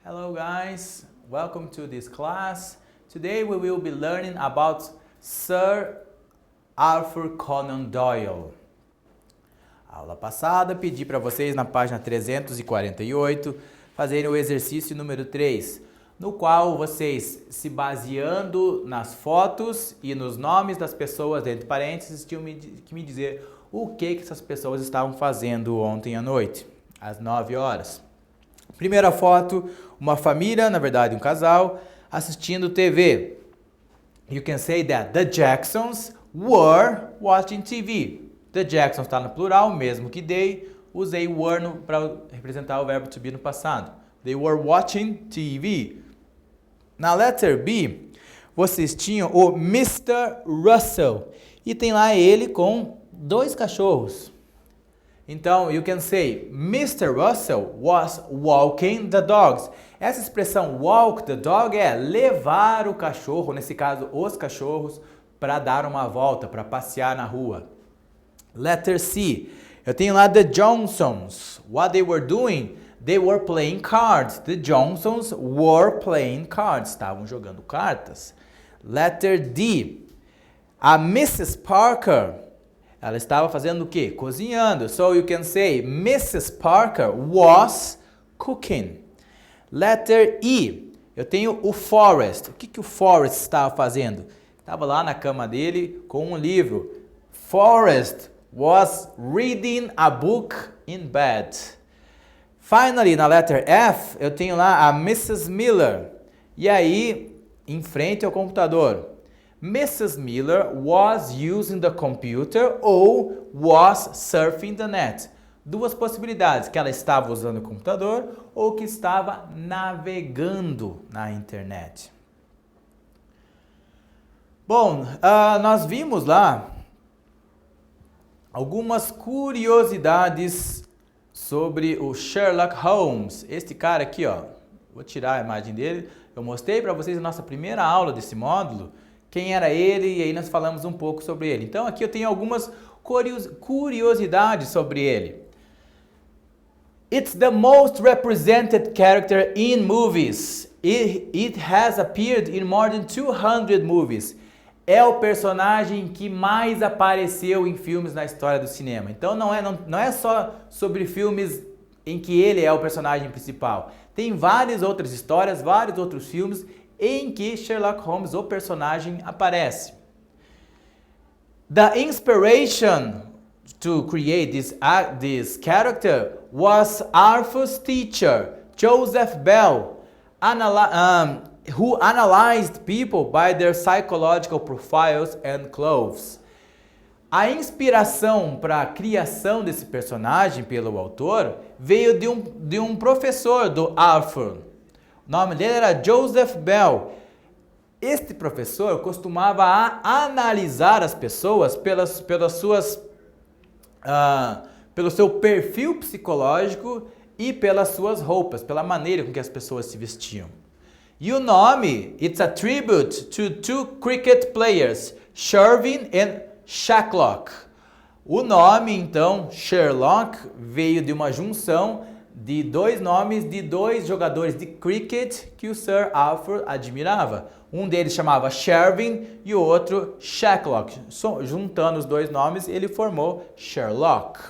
Hello guys, welcome to this class. Today we will be learning about Sir Arthur Conan Doyle. Aula passada pedi para vocês na página 348 fazerem o exercício número 3, no qual vocês, se baseando nas fotos e nos nomes das pessoas entre parênteses, tinham que me dizer o que essas pessoas estavam fazendo ontem à noite, às 9 horas. Primeira foto, uma família, na verdade um casal, assistindo TV. You can say that the Jacksons were watching TV. The Jacksons está no plural, mesmo que they, usei were para representar o verbo to be no passado. They were watching TV. Na letter B, vocês tinham o Mr. Russell. E tem lá ele com dois cachorros. Então, you can say, Mr. Russell was walking the dogs. Essa expressão walk the dog é levar o cachorro, nesse caso os cachorros, para dar uma volta, para passear na rua. Letter C, eu tenho lá the Johnsons. What they were doing? They were playing cards. The Johnsons were playing cards. Estavam jogando cartas. Letter D, a Mrs. Parker, ela estava fazendo o quê? Cozinhando. So you can say, Mrs. Parker was cooking. Letter E, eu tenho o Forrest. O que o Forrest estava fazendo? Estava lá na cama dele com um livro. Forrest was reading a book in bed. Finally, na letter F, eu tenho lá a Mrs. Miller. E aí, em frente ao computador. Mrs. Miller was using the computer ou was surfing the net. Duas possibilidades, que ela estava usando o computador ou que estava navegando na internet. Bom, nós vimos lá algumas curiosidades sobre o Sherlock Holmes. Este cara aqui, ó, vou tirar a imagem dele. Eu mostrei para vocês na nossa primeira aula desse módulo quem era ele e aí nós falamos um pouco sobre ele. Então aqui eu tenho algumas curiosidades sobre ele. It's the most represented character in movies. It has appeared in more than 200 movies. É o personagem que mais apareceu em filmes na história do cinema. Então não é só sobre filmes em que ele é o personagem principal. Tem várias outras histórias, vários outros filmes em que Sherlock Holmes, o personagem, aparece. The inspiration to create this character was Arthur's teacher, Joseph Bell, who analyzed people by their psychological profiles and clothes. A inspiração para a criação desse personagem pelo autor veio de um professor do Arthur. O nome dele era Joseph Bell. Este professor costumava analisar as pessoas pelo seu perfil psicológico e pelas suas roupas, pela maneira com que as pessoas se vestiam. E o nome, it's a tribute to two cricket players, Shervin and Shacklock. O nome, então, Sherlock, veio de uma junção de dois nomes de dois jogadores de cricket que o Sir Arthur admirava. Um deles chamava Shervin e o outro Shacklock. Juntando os dois nomes, ele formou Sherlock.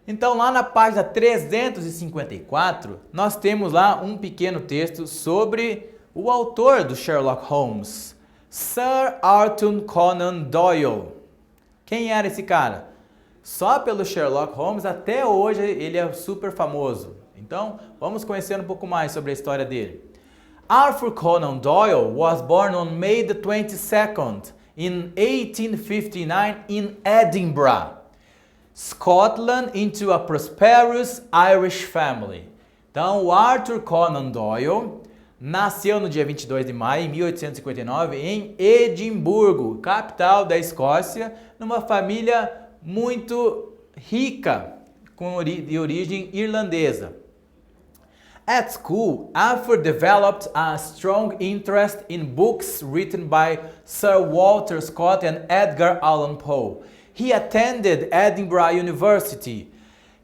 Então, lá na página 354, nós temos lá um pequeno texto sobre o autor do Sherlock Holmes, Sir Arthur Conan Doyle. Quem era esse cara? Só pelo Sherlock Holmes, até hoje, ele é super famoso. Então, vamos conhecer um pouco mais sobre a história dele. Arthur Conan Doyle was born on May the 22nd in 1859 in Edinburgh, Scotland, into a prosperous Irish family. Então, o Arthur Conan Doyle nasceu no dia 22 de maio de 1859 em Edimburgo, capital da Escócia, numa família muito rica, de origem irlandesa. At school, Arthur developed a strong interest in books written by Sir Walter Scott and Edgar Allan Poe. He attended Edinburgh University.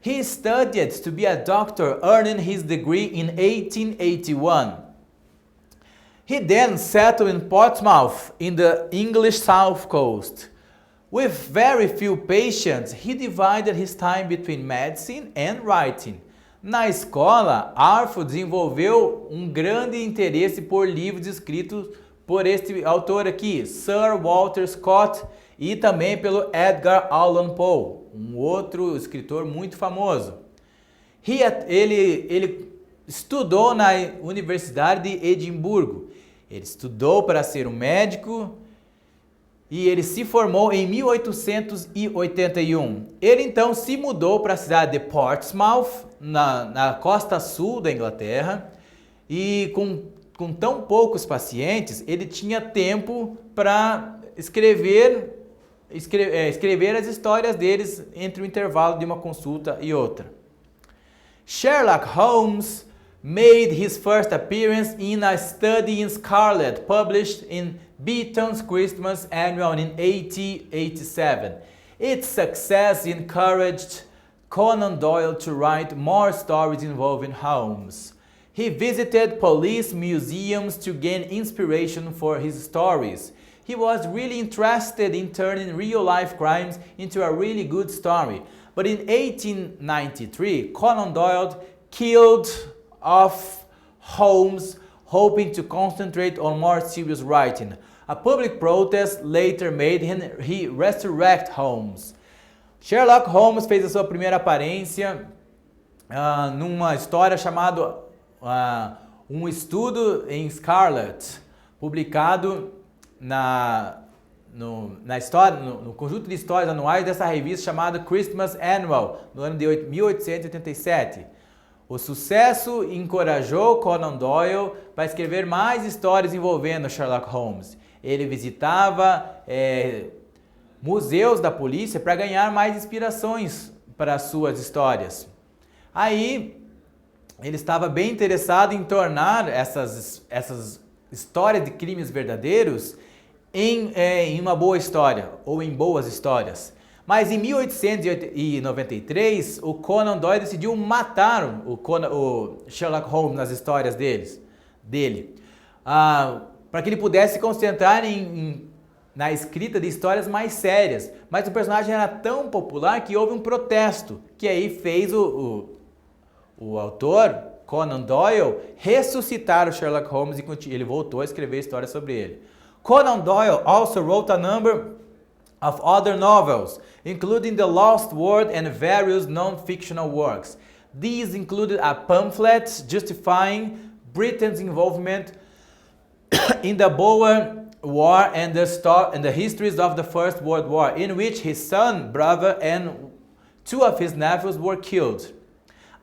He studied to be a doctor, earning his degree in 1881. He then settled in Portsmouth in the English South Coast. With very few patients, he divided his time between medicine and writing. Na escola, Arthur desenvolveu grande interesse por livros escritos por este autor aqui, Sir Walter Scott, e também pelo Edgar Allan Poe, outro escritor muito famoso. Ele estudou na Universidade de Edimburgo. Ele estudou para ser um médico e ele se formou em 1881. Ele então se mudou para a cidade de Portsmouth, na costa sul da Inglaterra, e com tão poucos pacientes, ele tinha tempo para escrever as histórias deles entre o intervalo de uma consulta e outra. Sherlock Holmes made his first appearance in A Study in Scarlet, published in Beeton's Christmas Annual in 1887. Its success encouraged Conan Doyle to write more stories involving Holmes. He visited police museums to gain inspiration for his stories. He was really interested in turning real-life crimes into a really good story. But in 1893, Conan Doyle killed off Holmes, hoping to concentrate on more serious writing. A public protest later made him resurrect Holmes. Sherlock Holmes fez a sua primeira aparência numa história chamada Um Estudo em Scarlet, publicado no conjunto de histórias anuais dessa revista chamada Christmas Annual, no ano de 1887. O sucesso encorajou Conan Doyle para escrever mais histórias envolvendo Sherlock Holmes. Ele visitava museus da polícia para ganhar mais inspirações para suas histórias. Aí, ele estava bem interessado em tornar essas histórias de crimes verdadeiros em uma boa história, ou em boas histórias. Mas em 1893, o Conan Doyle decidiu matar o Sherlock Holmes nas histórias dele, para que ele pudesse se concentrar na escrita de histórias mais sérias. Mas o personagem era tão popular que houve um protesto, que aí fez o autor, Conan Doyle, ressuscitar o Sherlock Holmes e ele voltou a escrever histórias sobre ele. Conan Doyle also wrote a number of other novels, including The Lost World and various non-fictional works. These included a pamphlet justifying Britain's involvement in the Boer War and the histories of the First World War, in which his son, brother, and two of his nephews were killed.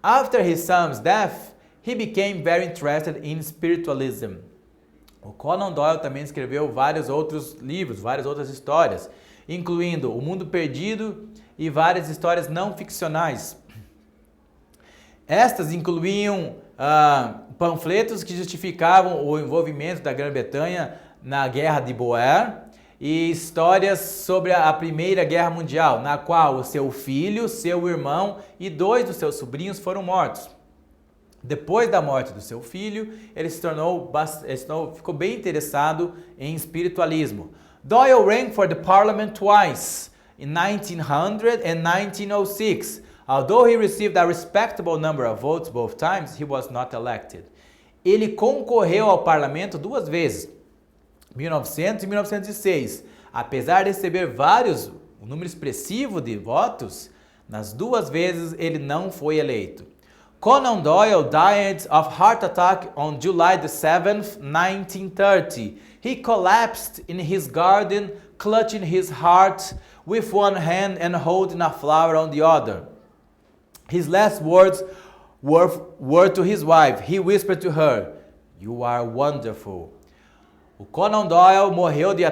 After his son's death, he became very interested in spiritualism. O Conan Doyle também escreveu vários outros livros, várias outras histórias, incluindo O Mundo Perdido e várias histórias não ficcionais. Estas incluíam panfletos que justificavam o envolvimento da Grã-Bretanha na Guerra de Boer e histórias sobre a Primeira Guerra Mundial, na qual o seu filho, seu irmão e 2 dos seus sobrinhos foram mortos. Depois da morte do seu filho, ele ficou bem interessado em espiritualismo. Doyle ran for the Parliament twice, in 1900 and 1906. Although he received a respectable number of votes both times, he was not elected. Ele concorreu ao parlamento 2 vezes, 1900 e 1906. Apesar de receber um número expressivo de votos, nas 2 vezes ele não foi eleito. Conan Doyle died of heart attack on July 7th, 1930. He collapsed in his garden, clutching his heart with one hand and holding a flower on the other. His last words were to his wife. He whispered to her, "You are wonderful." O Conan Doyle morreu de um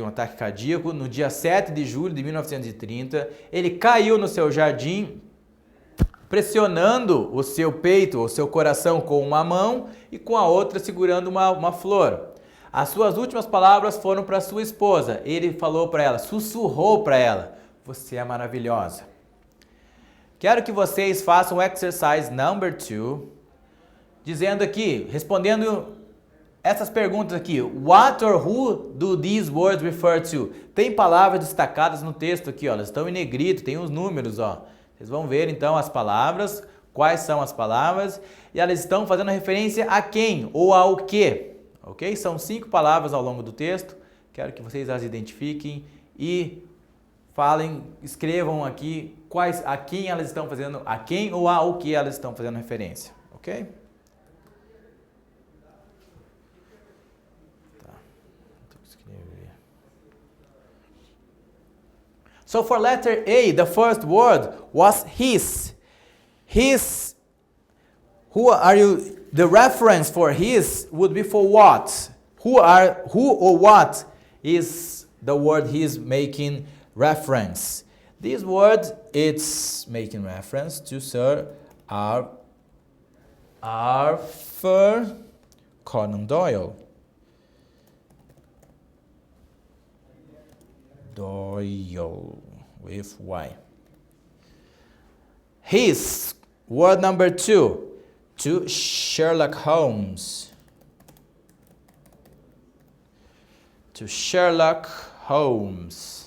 ataque cardíaco no dia 7 de julho de 1930. Ele caiu no seu jardim, pressionando o seu peito, o seu coração com uma mão e com a outra segurando uma flor. As suas últimas palavras foram para sua esposa. Ele falou para ela, sussurrou para ela, "Você é maravilhosa." Quero que vocês façam o exercise number 2, dizendo aqui, respondendo essas perguntas aqui. What or who do these words refer to? Tem palavras destacadas no texto aqui, ó, elas estão em negrito, tem os números, ó. Vocês vão ver então as palavras, quais são as palavras, e elas estão fazendo referência a quem ou ao que, ok? São 5 palavras ao longo do texto, quero que vocês as identifiquem e falem, escrevam aqui a quem elas estão fazendo, a quem ou ao que elas estão fazendo referência, ok? So for letter A, the first word was his. His, the reference for his would be for what? Who or what is the word he's making reference? This word, it's making reference to Sir Arthur Conan Doyle. Doyle with Y. His, word number 2, to Sherlock Holmes. To Sherlock Holmes.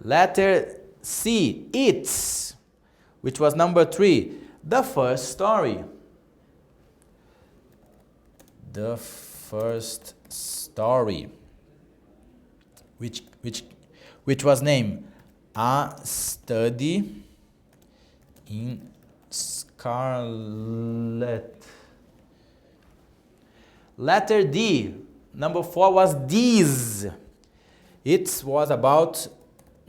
Letter C, it's, which was number 3, the first story. The first story. Which was named A Study in Scarlet. Letter D, number 4 was these. It was about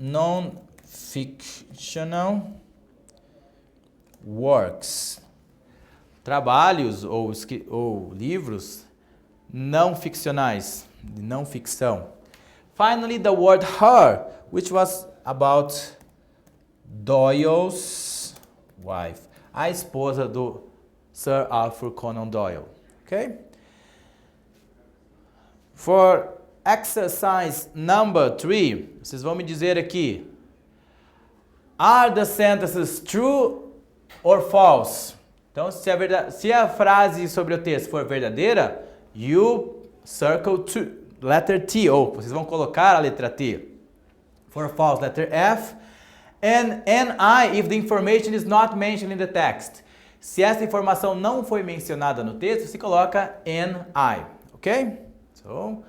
non-fictional works. Trabalhos ou livros não ficcionais, de não ficção. Finally, the word her, which was about Doyle's wife, a esposa do Sir Arthur Conan Doyle. Okay? For exercise number 3, vocês vão me dizer aqui, are the sentences true or false? Então, se a frase sobre o texto for verdadeira, you circle letter T, ou vocês vão colocar a letra T. For false, letter F. And NI if the information is not mentioned in the text. Se essa informação não foi mencionada no texto, se coloca NI, ok? So,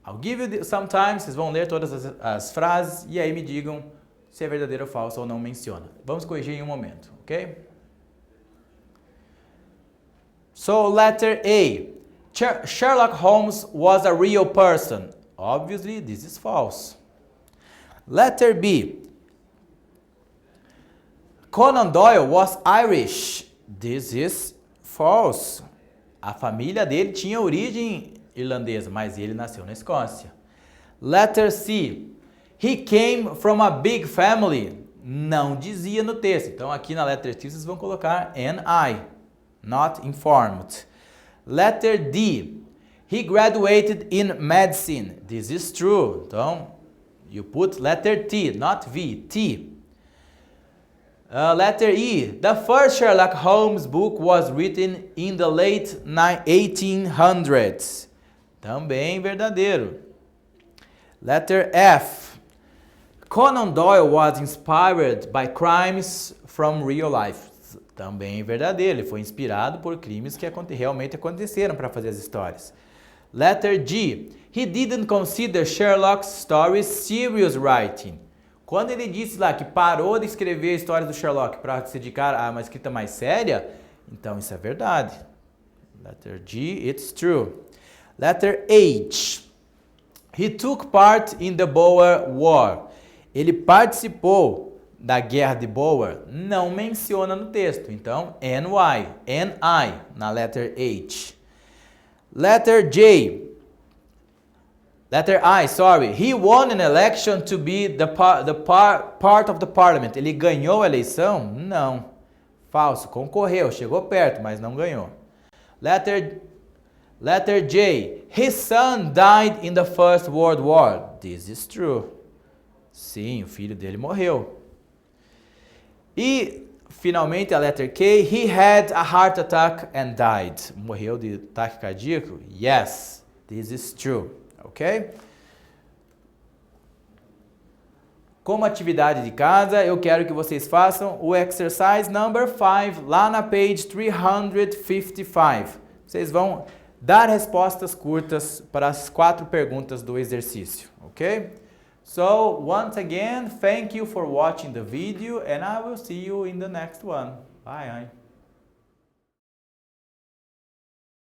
I'll give you some time, vocês vão ler todas as frases e aí me digam se é verdadeiro ou falso ou não menciona. Vamos corrigir em um momento, ok? So, letter A. Sherlock Holmes was a real person. Obviously, this is false. Letter B. Conan Doyle was Irish. This is false. A família dele tinha origem irlandesa, mas ele nasceu na Escócia. Letter C. He came from a big family. Não dizia no texto. Então, aqui na letter C, vocês vão colocar NI. Not informed. Letter D. He graduated in medicine. This is true. Então, you put letter T, not V, T. Letter E. The first Sherlock Holmes book was written in the late 1800s. Também verdadeiro. Letter F. Conan Doyle was inspired by crimes from real life. Também verdadeiro, ele foi inspirado por crimes que realmente aconteceram para fazer as histórias. Letter G. He didn't consider Sherlock's stories serious writing. Quando ele disse lá que parou de escrever histórias do Sherlock para se dedicar a uma escrita mais séria, então isso é verdade. Letter G, it's true. Letter H. He took part in the Boer War. Ele participou da Guerra de Boer, não menciona no texto. Então, NI na letter H. Letter J. Letter I, sorry. He won an election to be part of the parliament. Ele ganhou a eleição? Não. Falso. Concorreu, chegou perto, mas não ganhou. Letter J. His son died in the First World War. This is true. Sim, o filho dele morreu. E, finalmente, a letra K. He had a heart attack and died. Morreu de ataque cardíaco? Yes, this is true. Ok? Como atividade de casa, eu quero que vocês façam o exercise number 5 lá na page 355. Vocês vão dar respostas curtas para as 4 perguntas do exercício, ok? So, once again, thank you for watching the video and I will see you in the next one. Bye.